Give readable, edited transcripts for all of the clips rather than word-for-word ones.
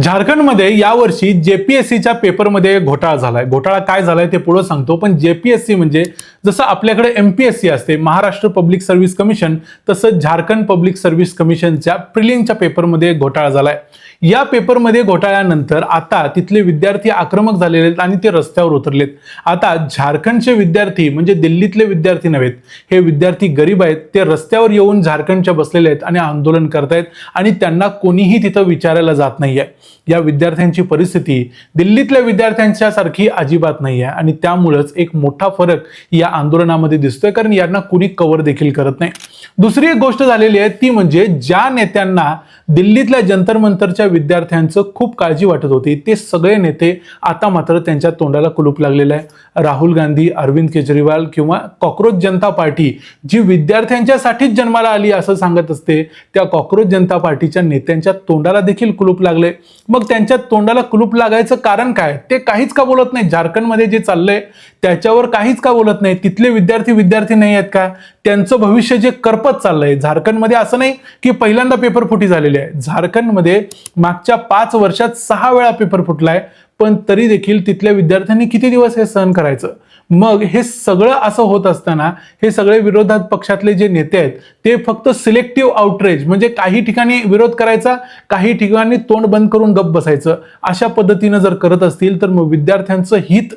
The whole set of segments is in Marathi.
झारखंडमध्ये यावर्षी जेपीएससीच्या पेपरमध्ये घोटाळा झालाय. घोटाळा काय झालाय ते पुढे सांगतो. पण जेपीएससी म्हणजे जसं आपल्याकडे एमपीएससी असते, महाराष्ट्र पब्लिक सर्व्हिस कमिशन, तसं झारखंड पब्लिक सर्व्हिस कमिशनच्या प्रिलिमच्या पेपरमध्ये घोटाळा झालाय. या पेपरमध्ये घोटाळ्यानंतर आता तिथले विद्यार्थी आक्रमक झालेले आहेत आणि ते रस्त्यावर उतरलेत. आता झारखंडचे विद्यार्थी म्हणजे दिल्लीतले विद्यार्थी नव्हेत, हे विद्यार्थी गरीब आहेत, ते रस्त्यावर येऊन झारखंडच्या बसलेले आहेत आणि आंदोलन करतायत आणि त्यांना कोणीही तिथं विचारायला जात नाहीये. या विद्यार्थ्यांची परिस्थिती दिल्लीतल्या विद्यार्थ्यांच्या सारखी अजिबात नाहीये आणि त्यामुळेच एक मोठा फरक या आंदोलनामध्ये दिसतोय, कारण यांना कुणी कव्हर देखील करत नाही. दुसरी एक गोष्ट झालेली आहे ती म्हणजे ज्या नेत्यांना दिल्लीतल्या जंतर मंतरच्या विद्यार्थ्यांचं खूप काळजी वाटत होती, ते सगळे नेते आता मात्र त्यांच्या तोंडाला कुलूप लागलेलं आहे. राहुल गांधी, अरविंद केजरीवाल किंवा कॉक्रोच जनता पार्टी, जी विद्यार्थ्यांच्यासाठीच जन्माला आली असं सांगत असते, त्या कॉक्रोच जनता पार्टीच्या नेत्यांच्या तोंडाला देखील कुलूप लागले. मग त्यांच्या तोंडाला कुलूप लागायचं कारण काय? ते काहीच का बोलत नाही? झारखंडमध्ये जे चाललंय त्याच्यावर काहीच का बोलत नाही? तिथले विद्यार्थी नाही आहेत का? त्यांचं भविष्य जे करपत चाललंय झारखंडमध्ये, असं नाही की पहिल्यांदा पेपर फुटी झालेली आहे. झारखंडमध्ये मागच्या 5 वर्षात 6 वेळा पेपर फुटलाय, पण तरी देखील तिथल्या विद्यार्थ्यांनी किती दिवस हे सहन करायचं? मग हे सगळं असं होत असताना हे सगळे विरोधात पक्षातले जे नेते आहेत ते फक्त सिलेक्टिव्ह आउटरेज, म्हणजे काही ठिकाणी विरोध करायचा, काही ठिकाणी तोंड बंद करून गप्प बसायचं, अशा पद्धतीनं जर करत असतील तर मग विद्यार्थ्यांचं हित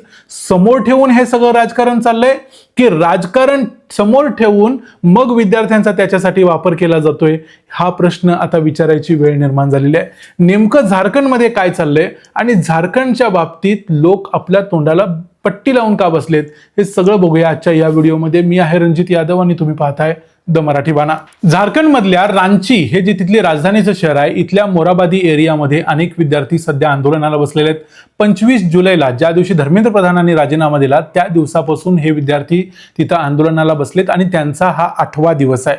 समोर ठेवून हे सगळं राजकारण चाललंय, की राजकारण समोर ठेवून मग विद्यार्थ्यांचा त्याच्यासाठी वापर केला जातोय? हा प्रश्न आता विचारायची वेळ निर्माण झालेली आहे. नेमकं झारखंडमध्ये काय चाललंय आणि झारखंडच्या बाबतीत लोक आपल्या तोंडाला पट्टी लावून का बसलेत, हे सगळं बघूया आजच्या या व्हिडिओमध्ये. मी आहे रणजित यादव आणि तुम्ही पाहताय द मराठी बाणा. झारखंडमधल्या रांची हे जे तिथली राजधानीचं शहर आहे, इथल्या मोराबादी एरियामध्ये अनेक विद्यार्थी सध्या आंदोलनाला बसलेले आहेत. 25 जुलैला ज्या दिवशी धर्मेंद्र प्रधानांनी राजीनामा दिला त्या दिवसापासून हे विद्यार्थी तिथं आंदोलनाला बसलेत आणि त्यांचा हा 8वा दिवस आहे.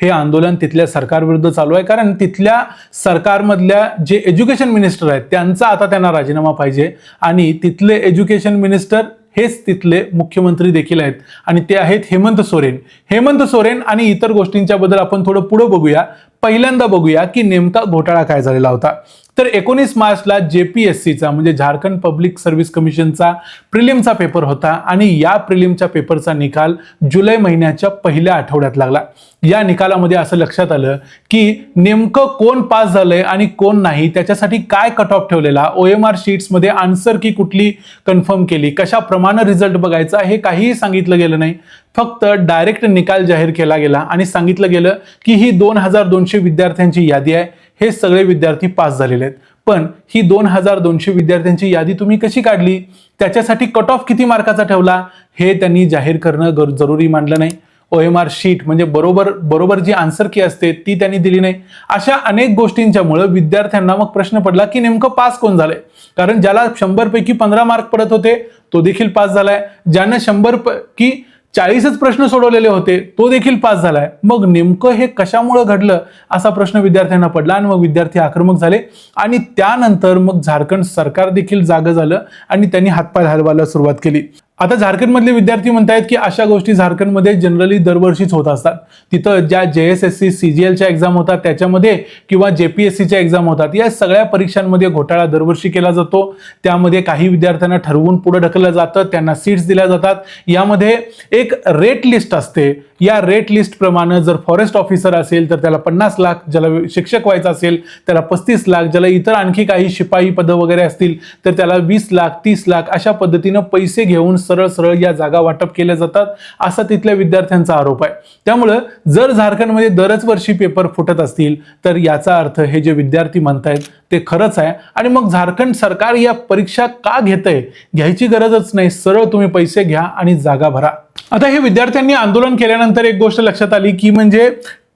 हे आंदोलन तिथल्या सरकारविरुद्ध चालू आहे, कारण तिथल्या सरकारमधल्या जे एज्युकेशन मिनिस्टर आहेत त्यांचा आता त्यांना राजीनामा पाहिजे आणि तिथले एज्युकेशन मिनिस्टर हेच तिथले मुख्यमंत्री देखील आहेत आणि ते आहेत हेमंत सोरेन. हेमंत सोरेन आणि इतर गोष्टींच्या बद्दल आपण थोडं पुढे बघूया. पहिल्यांदा बघूया की नेमका घोटाळा काय झालेला होता. तर 19 मार्चला जेपीएससीचा म्हणजे झारखंड पब्लिक सर्व्हिस कमिशनचा प्रिलिमचा पेपर होता आणि या प्रिलिमच्या पेपरचा निकाल जुलै महिन्याच्या पहिल्या आठवड्यात लागला. या निकालामध्ये असं लक्षात आलं की नेमकं कोण पास झालंय आणि कोण नाही, त्याच्यासाठी काय कट ऑफ ठेवलेला, OMR शीट्समध्ये आन्सर की कुठली कन्फर्म केली, कशाप्रमाणे रिझल्ट बघायचा, हे काहीही सांगितलं गेलं नाही. फक्त डायरेक्ट निकाल जाहीर केला गेला आणि सांगितलं गेलं की ही 2200 विद्यार्थ्यांची यादी आहे, हे सगळे विद्यार्थी पास झालेले आहेत. पण ही 2200 विद्यार्थ्यांची यादी तुम्ही कशी काढली, त्याच्यासाठी कट ऑफ किती मार्काचा ठेवला, हे त्यांनी जाहीर करणं जरुरी मानलं नाही. OMR शीट म्हणजे बरोबर जी आन्सर की असते ती त्यांनी दिली नाही. अशा अनेक गोष्टींच्यामुळे विद्यार्थ्यांना मग प्रश्न पडला की नेमकं पास कोण झालंय. कारण ज्याला 100 पैकी 15 मार्क पडत होते तो देखील पास झालाय, ज्यानं 100 पैकी 40च प्रश्न सोडवलेले होते तो देखील पास झालाय. मग नेमकं हे कशामुळे घडलं असा प्रश्न विद्यार्थ्यांना पडला आणि मग विद्यार्थी आक्रमक झाले आणि त्यानंतर मग झारखंड सरकार देखील जागं झालं आणि त्यांनी हातपाय हलवायला सुरुवात केली. आता झारखंडमधले विद्यार्थी म्हणतायत की अशा गोष्टी झारखंडमध्ये जनरली दरवर्षीच होत असतात. तिथं ज्या JSSC CGLच्या एक्झाम होतात त्याच्यामध्ये किंवा JPSCच्या एक्झाम होतात, या सगळ्या परीक्षांमध्ये घोटाळा दरवर्षी केला जातो. त्यामध्ये काही विद्यार्थ्यांना ठरवून पुढे ढकललं जातं, त्यांना सीट्स दिल्या जातात. यामध्ये एक रेट लिस्ट असते. या रेट लिस्ट प्रमाणे जर फॉरेस्ट ऑफिसर असेल तर त्याला 50 लाख, ज्याला शिक्षक व्हायचं असेल त्याला 35 लाख, ज्याला इतर आणखी काही शिपाई पदं वगैरे असतील तर त्याला 20 लाख 30 लाख अशा पद्धतीनं पैसे घेऊन सरळ या जागा वाटप केल्या जातात, असा तिथल्या विद्यार्थ्यांचा आरोप आहे. त्यामुळं जर झारखंडमध्ये दरच वर्षी पेपर फुटत असतील तर याचा अर्थ हे जे विद्यार्थी म्हणतायत ते खरंच आहे आणि मग झारखंड सरकार या परीक्षा का घेतंय, घ्यायची गरजच नाही, सरळ तुम्ही पैसे घ्या आणि जागा भरा. आता हे विद्यार्थ्यांनी आंदोलन केल्यानंतर एक गोष्ट लक्षात आली की म्हणजे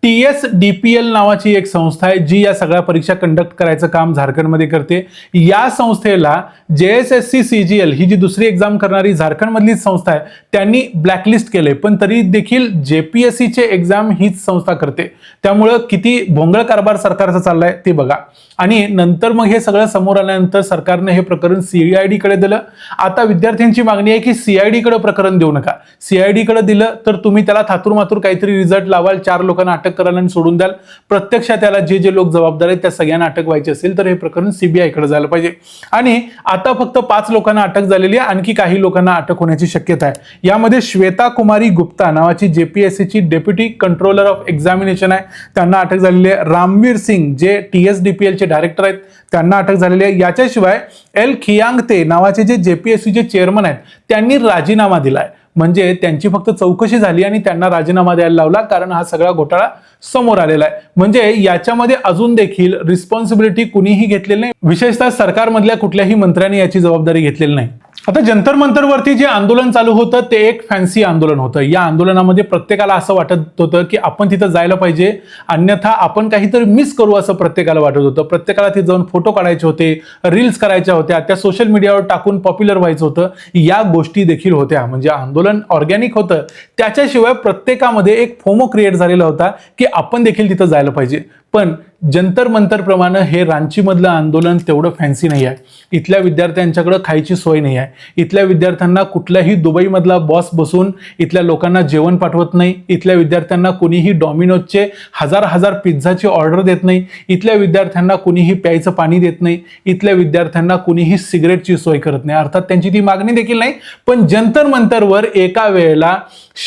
TSDPL नावाची एक संस्था आहे जी या सगळ्या परीक्षा कंडक्ट करायचं काम झारखंडमध्ये करते. या संस्थेला JSSC CGL ही जी दुसरी एक्झाम करणारी झारखंडमधलीच संस्था आहे त्यांनी ब्लॅकलिस्ट केले, पण तरी देखील JPSCचे एक्झाम हीच संस्था करते. त्यामुळं किती भोंगळ कारभार सरकारचा चाललाय ते बघा. आणि नंतर मग हे सगळं समोर आल्यानंतर सरकारने हे प्रकरण CID कडे दिलं. आता विद्यार्थ्यांची मागणी आहे की CID कडे प्रकरण देऊ नका. CID कडे दिलं तर तुम्ही त्याला थातूर मातूर काहीतरी रिझल्ट लावाल, 4 लोकांना अटक अटक कराल आणि सोडून द्याल? प्रत्यक्षात त्याला जे जे लोक जबाबदार आहेत त्या सगळ्यांना अटक व्हायची असेल तर हे प्रकरण सीबीआयकडे झालं पाहिजे. आणि आता फक्त 5 लोकांना अटक झालेली आहे, आणखी काही लोकांना अटक होण्याची शक्यता आहे. यामध्ये श्वेता कुमारी गुप्ता नावाची जेपीएससीची डेप्युटी कंट्रोलर ऑफ एक्झामिनेशन आहे, त्यांना अटक झालेली आहे. रामवीर सिंग जे TSDPLचे डायरेक्टर आहेत त्यांना अटक झालेली आहे. याच्याशिवाय एल खियांगते नावाचे जे जेपीएससीचे चेअरमन आहेत त्यांनी राजीनामा दिलाय. म्हणजे त्यांची फक्त चौकशी झाली आणि त्यांना राजीनामा द्यायला लावला, कारण हा सगळा घोटाळा समोर आलेला आहे. म्हणजे याच्यामध्ये अजून देखील रिस्पॉन्सिबिलिटी कुणीही घेतलेली नाही, विशेषतः सरकारमधल्या कुठल्याही मंत्र्यांनी याची जबाबदारी घेतलेली नाही. आता जंतर मंतरवरती जे आंदोलन चालू होतं ते एक फॅन्सी आंदोलन होतं. या आंदोलनामध्ये प्रत्येकाला असं वाटत होतं की आपण तिथं जायला पाहिजे, अन्यथा आपण काहीतरी मिस करू असं प्रत्येकाला वाटत होतं. प्रत्येकाला तिथे जाऊन फोटो काढायचे होते, रील्स करायच्या होत्या, त्या सोशल मीडियावर टाकून पॉप्युलर व्हायचं होतं. या गोष्टी देखील होत्या. म्हणजे आंदोलन ऑर्गॅनिक होतं. त्याच्याशिवाय प्रत्येकामध्ये एक फोमो क्रिएट झालेला होता की आपण देखील तिथं जायला पाहिजे. पण जंतर मंतर प्रमाणे हे रांचीमधलं आंदोलन तेवढं फॅन्सी नाही आहे. इथल्या विद्यार्थ्यांच्याकडे खायची सोय नाही आहे. इथल्या विद्यार्थ्यांना कुठल्याही दुबईमधला बॉस बसून इथल्या लोकांना जेवण पाठवत नाही. इथल्या विद्यार्थ्यांना कुणीही डॉमिनोजचे हजार पिझ्झाची ऑर्डर देत नाही. इथल्या विद्यार्थ्यांना कुणीही प्यायचं पाणी देत नाही. इथल्या विद्यार्थ्यांना कुणीही सिगरेटची सोय करत नाही. अर्थात त्यांची ती मागणी देखील नाही. पण जंतर मंतरवर एका वेळेला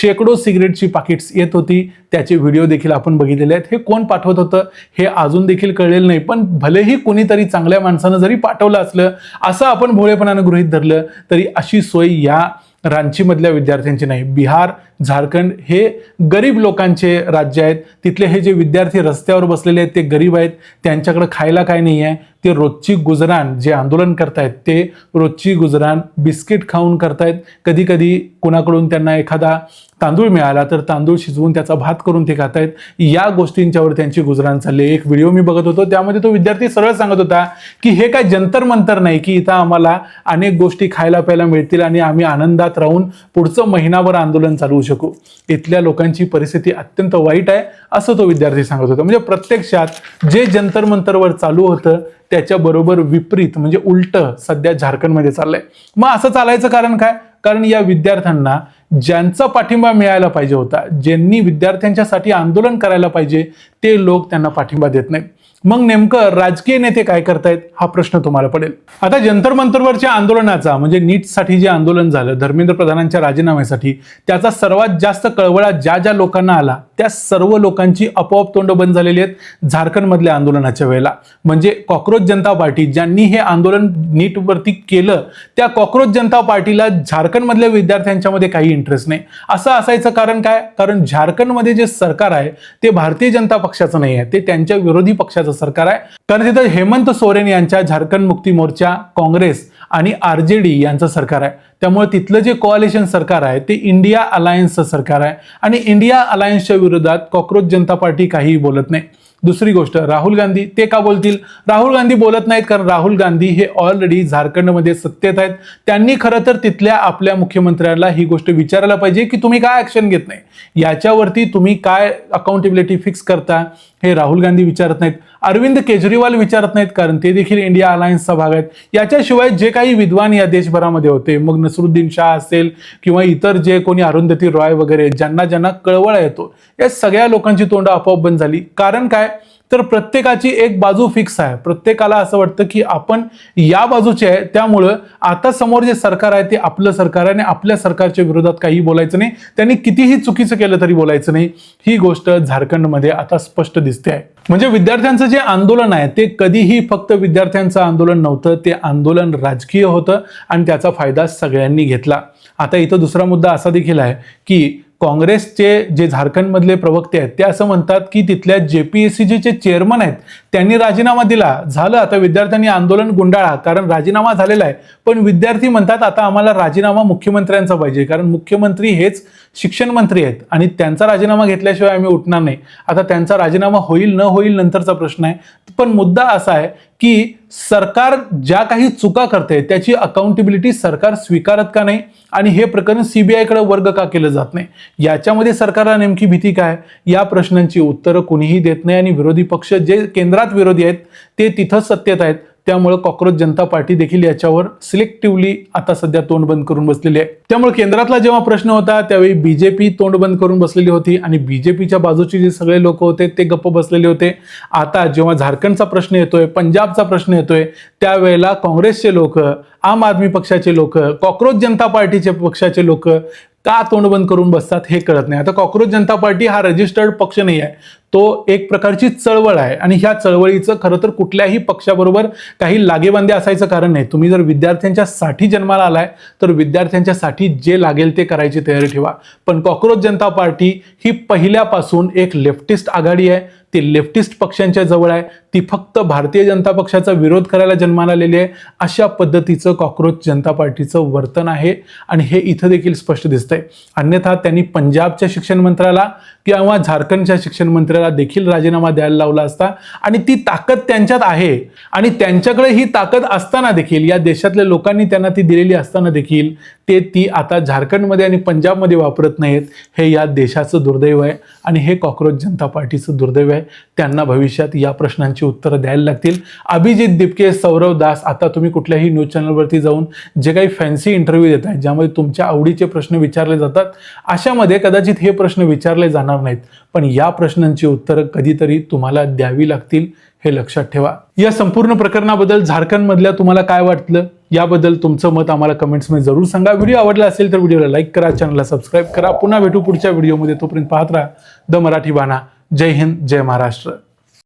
शेकडो सिगरेटची पाकिट्स येत होती. त्याचे व्हिडिओ देखील आपण बघितलेले आहेत. हे कोण पाठवत होतं हे अजून देखील कळलेलं नाही. पण भलेही कोणीतरी चांगल्या माणसानं जरी पाठवलं असलं असं आपण भोळेपणानं गृहीत धरलं तरी अशी सोय या रांचीमधल्या विद्यार्थ्यांची नाही. बिहार, झारखंड हे गरीब लोकांचे राज्य आहेत. तिथले हे जे विद्यार्थी रस्त्यावर बसलेले आहेत ते गरीब आहेत. त्यांच्याकडे खायला काय नाही आहे. ते रोजची गुजराण जे आंदोलन करतायत ते रोजची गुजराण बिस्किट खाऊन करतायत. कधी कधी कोणाकडून त्यांना एखादा तांदूळ मिळाला तर तांदूळ शिजवून त्याचा भात करून ते खातायत. या गोष्टींच्यावर त्यांची गुजराण चालली. एक व्हिडिओ मी बघत होतो त्यामध्ये तो विद्यार्थी सरळ सांगत होता की हे काय जंतर मंतर नाही की इथं आम्हाला अनेक गोष्टी खायला प्यायला मिळतील आणि आम्ही आनंदात राहून पुढचं महिनाभर आंदोलन चालवू शकू. इथल्या लोकांची परिस्थिती अत्यंत वाईट आहे असं तो विद्यार्थी सांगत होता. म्हणजे प्रत्यक्षात जे जंतर मंतरवर चालू होतं त्याच्याबरोबर विपरीत म्हणजे उलट सध्या झारखंडमध्ये चाललंय. मग असं चालायचं कारण काय? कारण या विद्यार्थ्यांना ज्यांचा पाठिंबा मिळायला पाहिजे होता, ज्यांनी विद्यार्थ्यांच्यासाठी आंदोलन करायला पाहिजे ते लोक त्यांना पाठिंबा देत नाहीत. मग नेमकं राजकीय नेते काय करतायत हा प्रश्न तुम्हाला पडेल. आता जंतर मंतरवरच्या आंदोलनाचा म्हणजे नीटसाठी जे आंदोलन झालं धर्मेंद्र प्रधानांच्या राजीनाम्यासाठी, त्याचा सर्वात जास्त कळवळा ज्या ज्या लोकांना आला त्या सर्व लोकांची आपोआप तोंड बंद झालेली आहेत झारखंडमधल्या आंदोलनाच्या वेळेला. म्हणजे कॉक्रोच जनता पार्टी ज्यांनी हे आंदोलन नीटवरती केलं त्या कॉक्रोच जनता पार्टीला झारखंडमधल्या विद्यार्थ्यांच्यामध्ये काही इंटरेस्ट नाही. असं असायचं कारण काय? कारण झारखंडमध्ये जे सरकार आहे ते भारतीय जनता पक्षाचं नाही आहे, ते त्यांच्या विरोधी पक्षाचं सरकार आहे. कारण तिथं हेमंत सोरेन यांच्या झारखंड मुक्ती मोर्चा, काँग्रेस आणि RJD यांचं सरकार आहे. त्यामुळे तिथलं जे कोअलिशन सरकार आहे ते इंडिया अलायन्सचं सरकार आहे आणि इंडिया अलायन्सच्या विरोधात कॉक्रोच जनता पार्टी काहीही बोलत नाही. दुसरी गोष्ट, राहुल गांधी ते का बोलतील? राहुल गांधी बोलत नाहीत कारण राहुल गांधी हे ऑलरेडी झारखंडमध्ये सत्तेत आहेत. त्यांनी खरं तर तिथल्या आपल्या मुख्यमंत्र्याला ही गोष्ट विचारायला पाहिजे की तुम्ही काय ऍक्शन घेत नाही, याच्यावरती तुम्ही काय अकाउंटेबिलिटी फिक्स करता हे राहुल गांधी विचारत नाहीत. अरविंद केजरीवाल विचारत नाहीत कारण ते देखील इंडिया अलायन्सचा भाग आहेत. याच्याशिवाय जे काही विद्वान या देशभरामध्ये होते, मग नसरुद्दीन शाह असेल किंवा इतर जे कोणी अरुंधती रॉय वगैरे ज्यांना ज्यांना कळवळा येतो, या सगळ्या लोकांची तोंड आपोआप बंद झाली. कारण काय? तर प्रत्येकाची एक बाजू फिक्स आहे. प्रत्येकाला असं वाटतं की आपण या बाजूचे आहे, त्यामुळं आता समोर जे सरकार आहे ते आपलं सरकार आहे आणि आपल्या सरकारच्या विरोधात काही बोलायचं नाही, त्यांनी कितीही चुकीचं केलं तरी बोलायचं नाही. ही गोष्ट झारखंडमध्ये आता स्पष्ट दिसते आहे. म्हणजे विद्यार्थ्यांचं जे आंदोलन आहे ते कधीही फक्त विद्यार्थ्यांचं आंदोलन नव्हतं, ते आंदोलन राजकीय होतं आणि त्याचा फायदा सगळ्यांनी घेतला. आता इथं दुसरा मुद्दा असा देखील आहे की काँग्रेसचे जे झारखंडमधले प्रवक्ते आहेत ते असं म्हणतात की तिथल्या JPSCचे जे चेअरमन आहेत त्यांनी राजीनामा दिला, झालं आता विद्यार्थ्यांनी आंदोलन गुंडाळा कारण राजीनामा झालेला आहे. पण विद्यार्थी म्हणतात आता आम्हाला राजीनामा मुख्यमंत्र्यांचा पाहिजे कारण मुख्यमंत्री हेच शिक्षण मंत्री आहेत आणि त्यांचा राजीनामा घेतल्याशिवाय आम्ही उठणार नाही. आता त्यांचा राजीनामा होईल न होईल नंतरचा प्रश्न आहे. पण मुद्दा असा आहे की सरकार ज्या काही चुका करते त्याची अकाउंटेबिलिटी सरकार स्वीकारत का नाही आणि हे प्रकरण CBI कडे वर्ग का केलं जात नाही, याच्यामध्ये सरकारला नेमकी भीती काय? या प्रश्नांची उत्तरं कोणीही देत नाही आणि विरोधी पक्ष जे केंद्रात विरोधी आहेत ते तिथं सत्तेत आहेत त्यामुळे कॉक्रोच जनता पार्टी देखील याच्यावर सिलेक्टिव्हली आता सध्या तोंड बंद करून बसलेली आहे. त्यामुळे केंद्रातला जेव्हा प्रश्न होता त्यावेळी बीजेपी तोंड बंद करून बसलेली होती आणि बीजेपीच्या बाजूचे जे सगळे लोक होते ते गप्प बसलेले होते. आता जेव्हा झारखंडचा प्रश्न येतोय, पंजाबचा प्रश्न येतोय, त्यावेळेला काँग्रेसचे लोक, आम आदमी पक्षाचे लोक, कॉक्रोच जनता पार्टीचे पक्षाचे लोक का तोंड बंद करून बसतात हे कळत नाही. आता कॉक्रोच जनता पार्टी हा रजिस्टर्ड पक्ष नाही आहे, तो एक प्रकारची चळवळ आहे आणि ह्या चळवळीचं खरं तर कुठल्याही पक्षाबरोबर काही लागेबांधे असायचं कारण नाही. तुम्ही जर विद्यार्थ्यांच्या साठी जन्माला आलाय तर विद्यार्थ्यांच्या साठी जे लागेल ते करायची तयारी ठेवा. पण कॉक्रोच जनता पार्टी ही पहिल्यापासून एक लेफ्टिस्ट आघाडी आहे, ती लेफ्टिस्ट पक्षांच्या जवळ आहे, ती फक्त भारतीय जनता पक्षाचा विरोध करायला जन्माला आलेली आहे. अशा पद्धतीचं कॉक्रोच जनता पार्टीचं वर्तन आहे आणि हे इथं देखील स्पष्ट दिसतंय. अन्यथा त्यांनी पंजाबच्या शिक्षण मंत्र्याला किंवा झारखंडच्या शिक्षण मंत्र्याला देखील राजीनामा द्यायला लावला असता आणि ती ताकद त्यांच्यात आहे आणि त्यांच्याकडे ही ताकद असताना देखील, या देशातल्या लोकांनी त्यांना ती दिलेली असताना देखील ते ती आता झारखंडमध्ये आणि पंजाबमध्ये वापरत नाहीत. हे या देशाचं दुर्दैव आहे आणि हे कॉक्रोच जनता पार्टीचं दुर्दैव आहे. त्यांना भविष्यात या प्रश्नांची उत्तरं द्यायला लागतील. अभिजित दिपके, सौरव दास, आता तुम्ही कुठल्याही न्यूज चॅनलवरती जाऊन जे काही फॅन्सी इंटरव्ह्यू देत आहेत ज्यामध्ये तुमच्या आवडीचे प्रश्न विचारले जातात, अशामध्ये कदाचित हे प्रश्न विचारले जाणार नाहीत, पण या प्रश्नांची उत्तरं कधीतरी तुम्हाला द्यावी लागतील, हे लक्षात ठेवा. या संपूर्ण प्रकरणाबद्दल झारखंडमधल्या तुम्हाला काय वाटलं याबद्दल तुमचं मत आम्हाला कमेंट्समध्ये जरूर सांगा. व्हिडिओ आवडला असेल तर व्हिडिओला लाईक करा, चॅनलला सबस्क्राईब करा. पुन्हा भेटू पुढच्या व्हिडिओमध्ये. तोपर्यंत पाहत राहा द मराठी बाणा. जय हिंद, जय महाराष्ट्र.